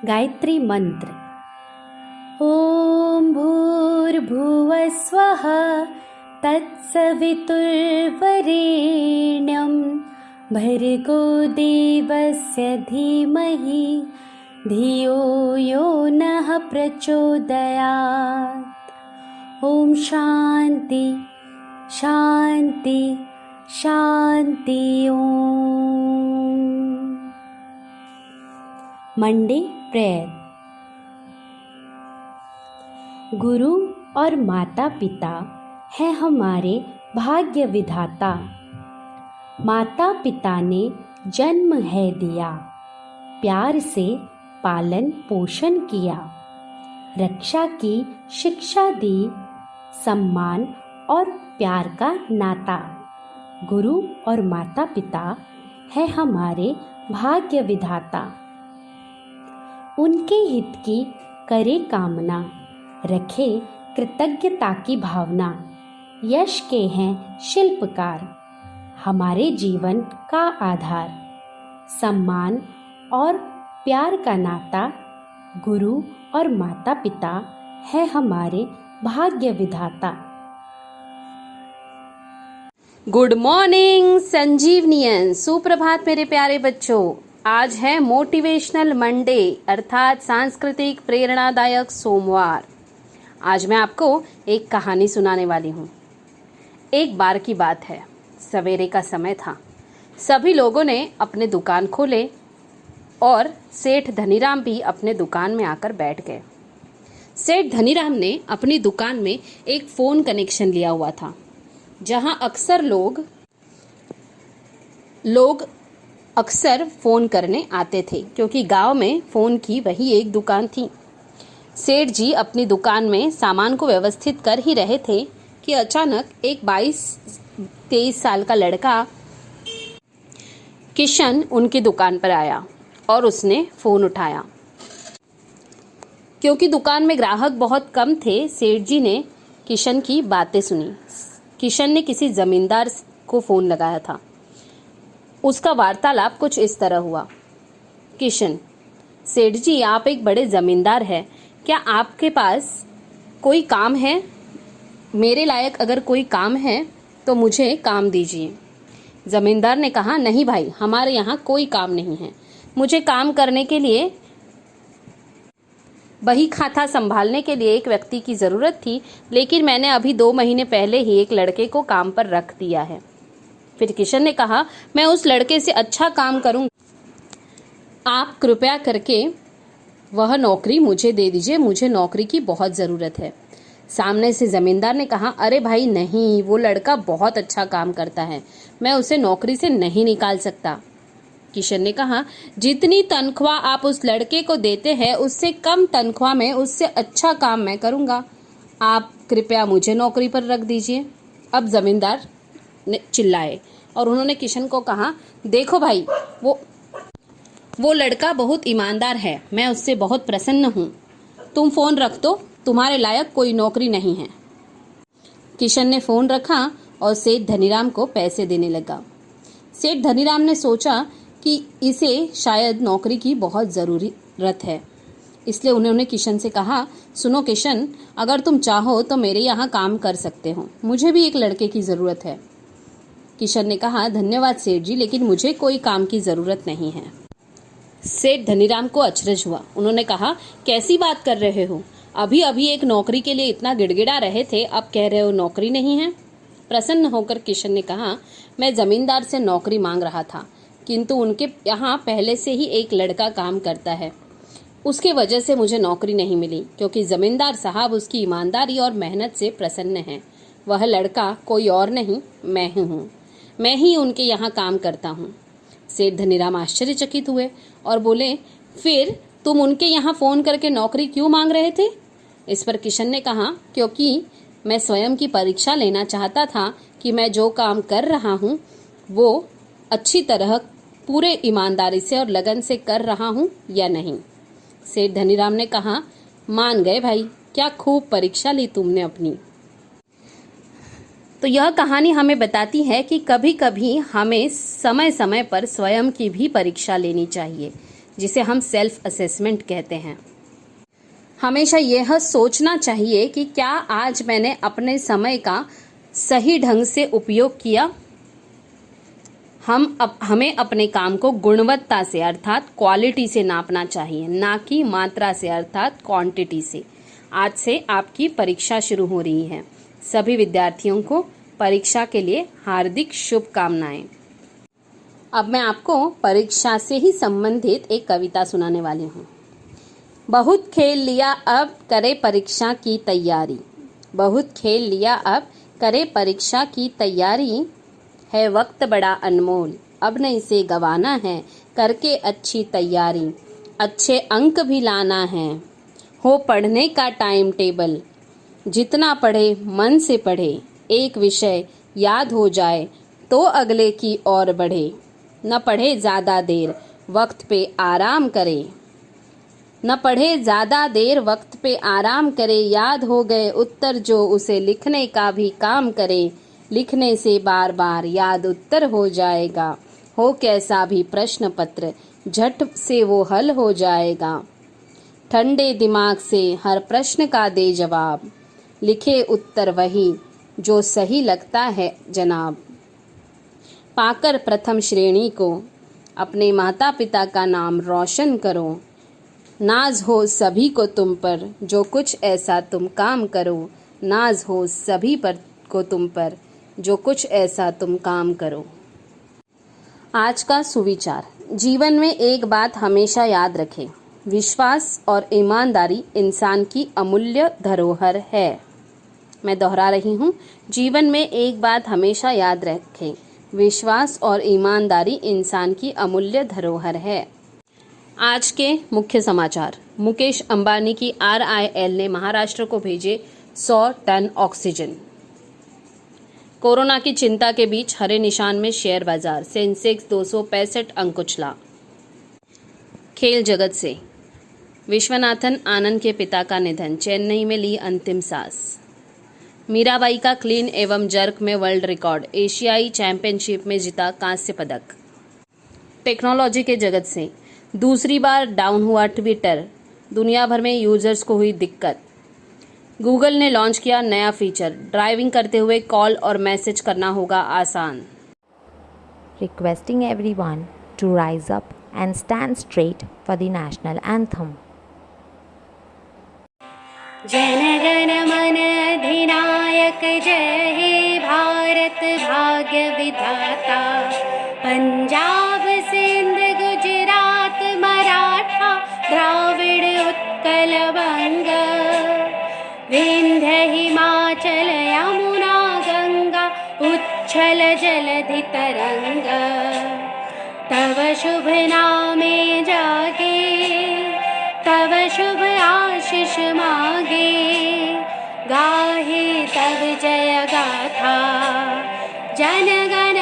गायत्री मंत्र। ॐ भूर्भुवः स्वः तत्सवितुर्वरेण्यं भर्गो देवस्य धीमहि धियो यो नः प्रचोदयात्। ॐ शान्ति शान्ति शान्ति। ओम। Monday prayer. गुरु और माता पिता है हमारे भाग्य विधाता। माता पिता ने जन्म है दिया, प्यार से पालन पोषण किया, रक्षा की शिक्षा दी, सम्मान और प्यार का नाता। गुरु और माता पिता है हमारे भाग्य विधाता। उनके हित की करे कामना, रखे कृतज्ञता की भावना। यश के हैं शिल्पकार, हमारे जीवन का आधार। सम्मान और प्यार का नाता। गुरु और माता पिता है हमारे भाग्य विधाता। गुड मॉर्निंग संजीवनियन। सुप्रभात मेरे प्यारे बच्चों। आज है मोटिवेशनल मंडे अर्थात सांस्कृतिक प्रेरणादायक सोमवार। आज मैं आपको एक कहानी सुनाने वाली हूँ। एक बार की बात है, सवेरे का समय था। सभी लोगों ने अपने दुकान खोले और सेठ धनीराम भी अपने दुकान में आकर बैठ गए। सेठ धनीराम ने अपनी दुकान में एक फ़ोन कनेक्शन लिया हुआ था, जहां अक्सर लोग अक्सर फ़ोन करने आते थे, क्योंकि गांव में फ़ोन की वही एक दुकान थी। सेठ जी अपनी दुकान में सामान को व्यवस्थित कर ही रहे थे कि अचानक एक 22-23 साल का लड़का किशन उनकी दुकान पर आया और उसने फ़ोन उठाया। क्योंकि दुकान में ग्राहक बहुत कम थे, सेठ जी ने किशन की बातें सुनी। किशन ने किसी जमींदार को फ़ोन लगाया था। उसका वार्तालाप कुछ इस तरह हुआ। किशन: सेठ जी, आप एक बड़े जमींदार हैं, क्या आपके पास कोई काम है? मेरे लायक अगर कोई काम है तो मुझे काम दीजिए। जमींदार ने कहा, नहीं भाई, हमारे यहाँ कोई काम नहीं है। मुझे काम करने के लिए, बही खाता संभालने के लिए एक व्यक्ति की ज़रूरत थी, लेकिन मैंने अभी 2 महीने पहले ही एक लड़के को काम पर रख दिया है। फिर किशन ने कहा, मैं उस लड़के से अच्छा काम करूंगा, आप कृपया करके वह नौकरी मुझे दे दीजिए, मुझे नौकरी की बहुत ज़रूरत है। सामने से ज़मींदार ने कहा, अरे भाई नहीं, वो लड़का बहुत अच्छा काम करता है, मैं उसे नौकरी से नहीं निकाल सकता। किशन ने कहा, जितनी तनख्वाह आप उस लड़के को देते हैं उससे कम तनख्वाह में उससे अच्छा काम मैं करूंगा, आप कृपया मुझे नौकरी पर रख दीजिए। अब जमींदार ने चिल्लाए और उन्होंने किशन को कहा, देखो भाई, वो लड़का बहुत ईमानदार है, मैं उससे बहुत प्रसन्न हूँ, तुम फ़ोन रख दो, तुम्हारे लायक कोई नौकरी नहीं है। किशन ने फ़ोन रखा और सेठ धनीराम को पैसे देने लगा। सेठ धनीराम ने सोचा कि इसे शायद नौकरी की बहुत ज़रूरत है, इसलिए उन्होंने किशन से कहा, सुनो किशन, अगर तुम चाहो तो मेरे यहाँ काम कर सकते हो, मुझे भी एक लड़के की ज़रूरत है। किशन ने कहा, धन्यवाद सेठ जी, लेकिन मुझे कोई काम की ज़रूरत नहीं है। सेठ धनीराम को अचरज हुआ। उन्होंने कहा, कैसी बात कर रहे हो? अभी अभी एक नौकरी के लिए इतना गिड़गिड़ा रहे थे, अब कह रहे हो नौकरी नहीं है। प्रसन्न होकर किशन ने कहा, मैं जमींदार से नौकरी मांग रहा था, किंतु उनके यहाँ पहले से ही एक लड़का काम करता है, उसके वजह से मुझे नौकरी नहीं मिली, क्योंकि जमींदार साहब उसकी ईमानदारी और मेहनत से प्रसन्न हैं। वह लड़का कोई और नहीं, मैं ही हूँ, मैं ही उनके यहाँ काम करता हूँ। सेठ धनीराम आश्चर्यचकित हुए और बोले, फिर तुम उनके यहाँ फ़ोन करके नौकरी क्यों मांग रहे थे? इस पर किशन ने कहा, क्योंकि मैं स्वयं की परीक्षा लेना चाहता था कि मैं जो काम कर रहा हूँ वो अच्छी तरह पूरे ईमानदारी से और लगन से कर रहा हूँ या नहीं। सेठ धनीराम ने कहा, मान गए भाई, क्या खूब परीक्षा ली तुमने अपनी। तो यह कहानी हमें बताती है कि कभी कभी हमें समय समय पर स्वयं की भी परीक्षा लेनी चाहिए, जिसे हम सेल्फ असेसमेंट कहते हैं। हमेशा यह सोचना चाहिए कि क्या आज मैंने अपने समय का सही ढंग से उपयोग किया। हमें अपने काम को गुणवत्ता से अर्थात क्वालिटी से नापना चाहिए, ना कि मात्रा से अर्थात क्वांटिटी से। आज से आपकी परीक्षा शुरू हो रही है। सभी विद्यार्थियों को परीक्षा के लिए हार्दिक शुभकामनाएं। अब मैं आपको परीक्षा से ही संबंधित एक कविता सुनाने वाली हूँ। बहुत खेल लिया अब करे परीक्षा की तैयारी। बहुत खेल लिया अब करे परीक्षा की तैयारी। है वक्त बड़ा अनमोल अब न इसे गंवाना है। करके अच्छी तैयारी अच्छे अंक भी लाना है। हो पढ़ने का टाइम टेबल जितना पढ़े मन से पढ़े। एक विषय याद हो जाए तो अगले की ओर बढ़े। न पढ़े ज़्यादा देर वक्त पे आराम करे। न पढ़े ज़्यादा देर वक्त पे आराम करे। याद हो गए उत्तर जो उसे लिखने का भी काम करे। लिखने से बार बार याद उत्तर हो जाएगा। हो कैसा भी प्रश्न पत्र झट से वो हल हो जाएगा। ठंडे दिमाग से हर प्रश्न का दे जवाब। लिखे उत्तर वही जो सही लगता है जनाब। पाकर प्रथम श्रेणी को अपने माता पिता का नाम रोशन करो। नाज हो सभी को तुम पर जो कुछ ऐसा तुम काम करो। नाज हो सभी पर को तुम पर जो कुछ ऐसा तुम काम करो। आज का सुविचार। जीवन में एक बात हमेशा याद रखें, विश्वास और ईमानदारी इंसान की अमूल्य धरोहर है। मैं दोहरा रही हूँ, जीवन में एक बात हमेशा याद रखें, विश्वास और ईमानदारी इंसान की अमूल्य धरोहर है। आज के मुख्य समाचार। मुकेश अंबानी की RIL ने महाराष्ट्र को भेजे 100 टन ऑक्सीजन। कोरोना की चिंता के बीच हरे निशान में शेयर बाजार। सेंसेक्स 265 अंक उछला। खेल जगत से विश्वनाथन आनंद के पिता का निधन, चेन्नई में ली अंतिम सांस। मीराबाई का क्लीन एवं जर्क में वर्ल्ड रिकॉर्ड, एशियाई चैंपियनशिप में जीता कांस्य पदक। टेक्नोलॉजी के जगत से दूसरी बार डाउन हुआ ट्विटर, दुनिया भर में यूजर्स को हुई दिक्कत। गूगल ने लॉन्च किया नया फीचर, ड्राइविंग करते हुए कॉल और मैसेज करना होगा आसान। Requesting everyone to rise up and stand straight for the national anthem. जनगण मन अधिनायक जय हे भारत भाग्य विधाता। पंजाब सिंध गुजरात मराठा द्राविड़ उत्कल बंग। विंध्य हिमाचल यमुना गंगा उच्छल जलधि तरंग। तव शुभ नामे जागे तव शुभ आशीष मागे। गाहे तव जय गाथा जन गण